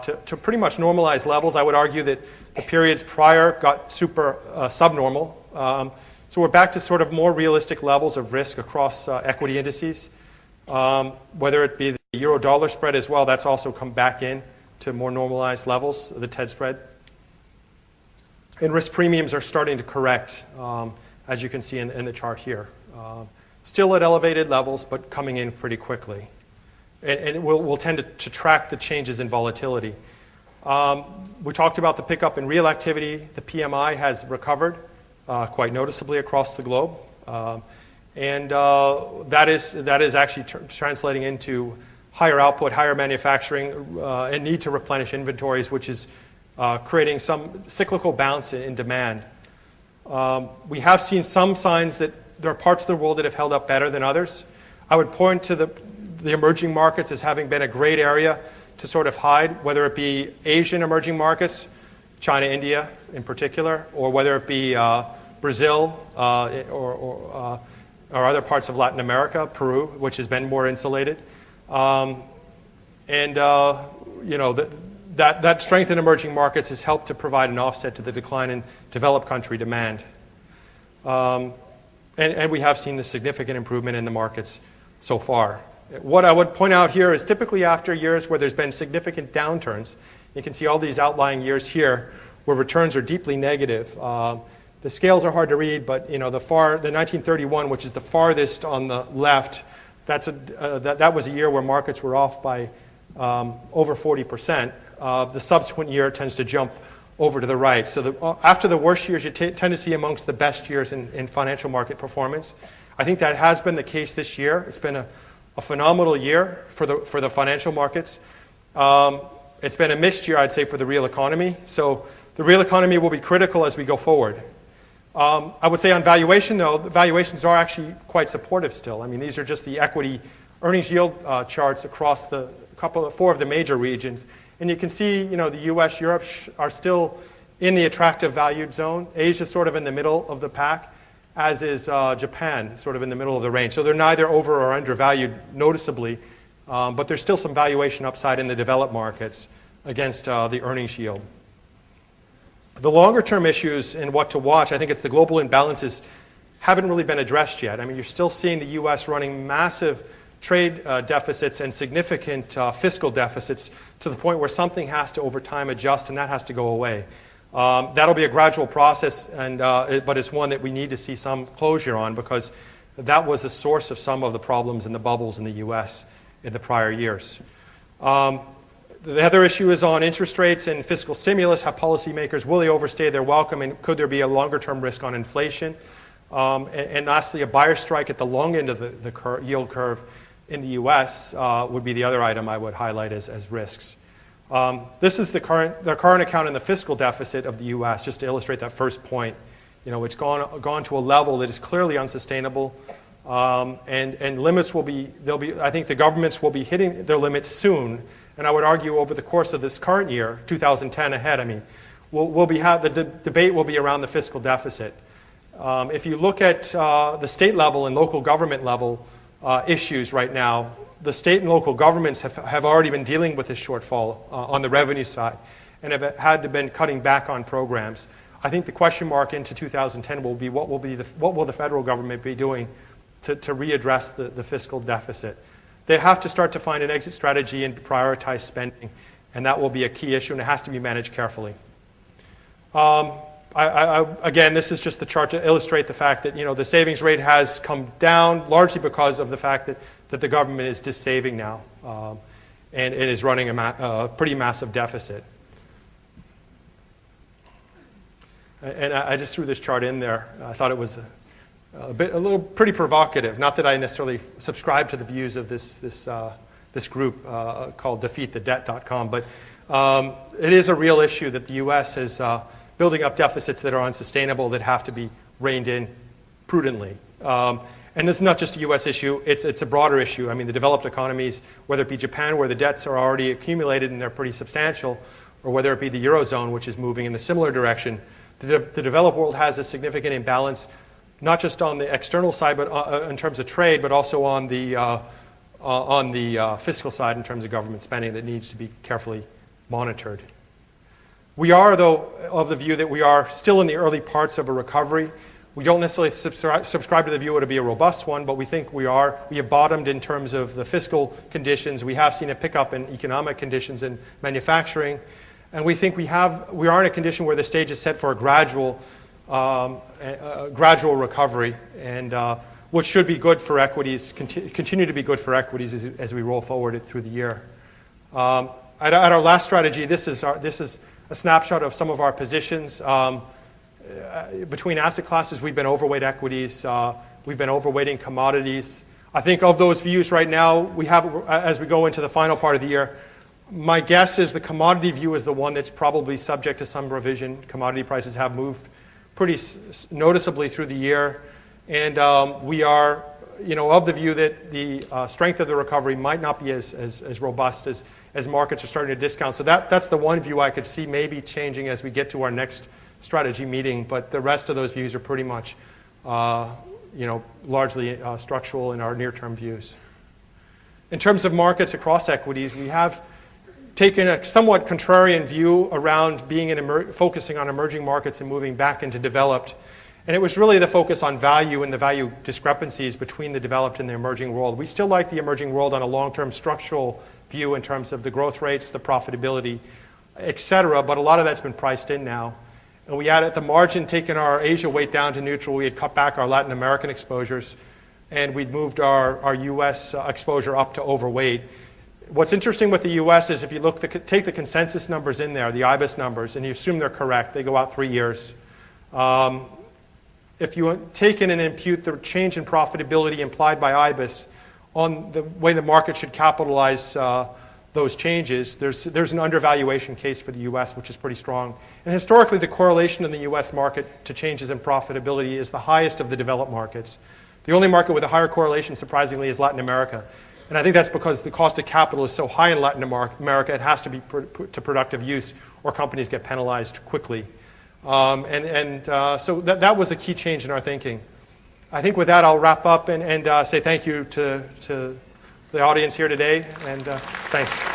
to pretty much normalized levels. I would argue that the periods prior got super subnormal. So we're back to sort of more realistic levels of risk across equity indices. Whether it be the euro-dollar spread as well, that's also come back in to more normalized levels, the TED spread. And risk premiums are starting to correct, as you can see in the chart here. Still at elevated levels, but coming in pretty quickly. And we'll tend to track the changes in volatility. We talked about the pickup in real activity. The PMI has recovered quite noticeably across the globe. And that is actually translating into higher output, higher manufacturing, and need to replenish inventories, which is creating some cyclical bounce in demand. We have seen some signs that there are parts of the world that have held up better than others. I would point to the emerging markets as having been a great area to sort of hide, whether it be Asian emerging markets, China, India in particular, or whether it be Brazil or other parts of Latin America, Peru, which has been more insulated. That strength in emerging markets has helped to provide an offset to the decline in developed country demand. And we have seen a significant improvement in the markets so far. What I would point out here is typically after years where there's been significant downturns, you can see all these outlying years here where returns are deeply negative. The scales are hard to read, but the 1931, which is the farthest on the left, that was a year where markets were off by over 40%. The subsequent year tends to jump over to the right. So after the worst years, you tend to see amongst the best years in financial market performance. I think that has been the case this year. It's been a phenomenal year for the financial markets. It's been a mixed year, I'd say, for the real economy. So the real economy will be critical as we go forward. I would say on valuation, though, the valuations are actually quite supportive still. I mean, these are just the equity earnings yield charts across four of the major regions. And you can see, the US, Europe are still in the attractive valued zone. Asia is sort of in the middle of the pack, as is Japan, sort of in the middle of the range. So they're neither over or undervalued noticeably, but there's still some valuation upside in the developed markets against the earnings yield. The longer term issues and what to watch, I think it's the global imbalances haven't really been addressed yet. I mean, you're still seeing the US running massive trade deficits and significant fiscal deficits to the point where something has to over time adjust and that has to go away. That'll be a gradual process, but it's one that we need to see some closure on because that was the source of some of the problems and the bubbles in the US in the prior years. The other issue is on interest rates and fiscal stimulus. How policymakers, will they overstay their welcome, and could there be a longer term risk on inflation? And lastly, a buyer strike at the long end of the yield curve in the US would be the other item I would highlight as risks. This is the current account in the fiscal deficit of the US, just to illustrate that first point. It's gone to a level that is clearly unsustainable, and limits will be, I think the governments will be hitting their limits soon, and I would argue over the course of this current year, 2010 ahead, the debate will be around the fiscal deficit. If you look at the state level and local government level issues right now, the state and local governments have already been dealing with this shortfall on the revenue side and have had to been cutting back on programs. I think the question mark into 2010 will be what will the federal government be doing to readdress the fiscal deficit. They have to start to find an exit strategy and prioritize spending, and that will be a key issue, and it has to be managed carefully. Again, this is just the chart to illustrate the fact that the savings rate has come down largely because of the fact that the government is dissaving now and is running a pretty massive deficit. And I just threw this chart in there. I thought it was pretty provocative. Not that I necessarily subscribe to the views of this group called defeatthedebt.com, but it is a real issue that the U.S. is building up deficits that are unsustainable that have to be reined in prudently. And this is not just a U.S. issue, it's a broader issue. I mean, the developed economies, whether it be Japan, where the debts are already accumulated and they're pretty substantial, or whether it be the Eurozone, which is moving in the similar direction, the developed world has a significant imbalance, not just on the external side, but in terms of trade, but also on the fiscal side in terms of government spending that needs to be carefully monitored. We are, though, of the view that we are still in the early parts of a recovery. We don't necessarily subscribe to the view it'll be a robust one, but we think we are. We have bottomed in terms of the fiscal conditions. We have seen a pickup in economic conditions in manufacturing. And we think we are in a condition where the stage is set for a gradual recovery, and which should be good for equities, continue to be good for equities as we roll forward through the year. At our last strategy, this is a snapshot of some of our positions. Between asset classes, we've been overweight equities. We've been overweighting commodities. I think of those views right now, we have, as we go into the final part of the year, my guess is the commodity view is the one that's probably subject to some revision. Commodity prices have moved pretty noticeably through the year. And we are, of the view that the strength of the recovery might not be as robust as markets are starting to discount. So that's the one view I could see maybe changing as we get to our next strategy meeting. But the rest of those views are pretty much, largely structural in our near-term views. In terms of markets across equities, we have taken a somewhat contrarian view around focusing on emerging markets and moving back into developed. And it was really the focus on value and the value discrepancies between the developed and the emerging world. We still like the emerging world on a long-term structural view in terms of the growth rates, the profitability, et cetera, but a lot of that's been priced in now. And we had at the margin taken our Asia weight down to neutral. We had cut back our Latin American exposures, and we'd moved our U.S. exposure up to overweight. What's interesting with the U.S. is if you take the consensus numbers in there, the IBIS numbers, and you assume they're correct, they go out 3 years. If you take in and impute the change in profitability implied by IBIS on the way the market should capitalize those changes, there's an undervaluation case for the U.S., which is pretty strong. And historically, the correlation in the U.S. market to changes in profitability is the highest of the developed markets. The only market with a higher correlation, surprisingly, is Latin America. And I think that's because the cost of capital is so high in Latin America, it has to be put to productive use or companies get penalized quickly. So that was a key change in our thinking. I think with that, I'll wrap up and say thank you to the audience here today, and thanks.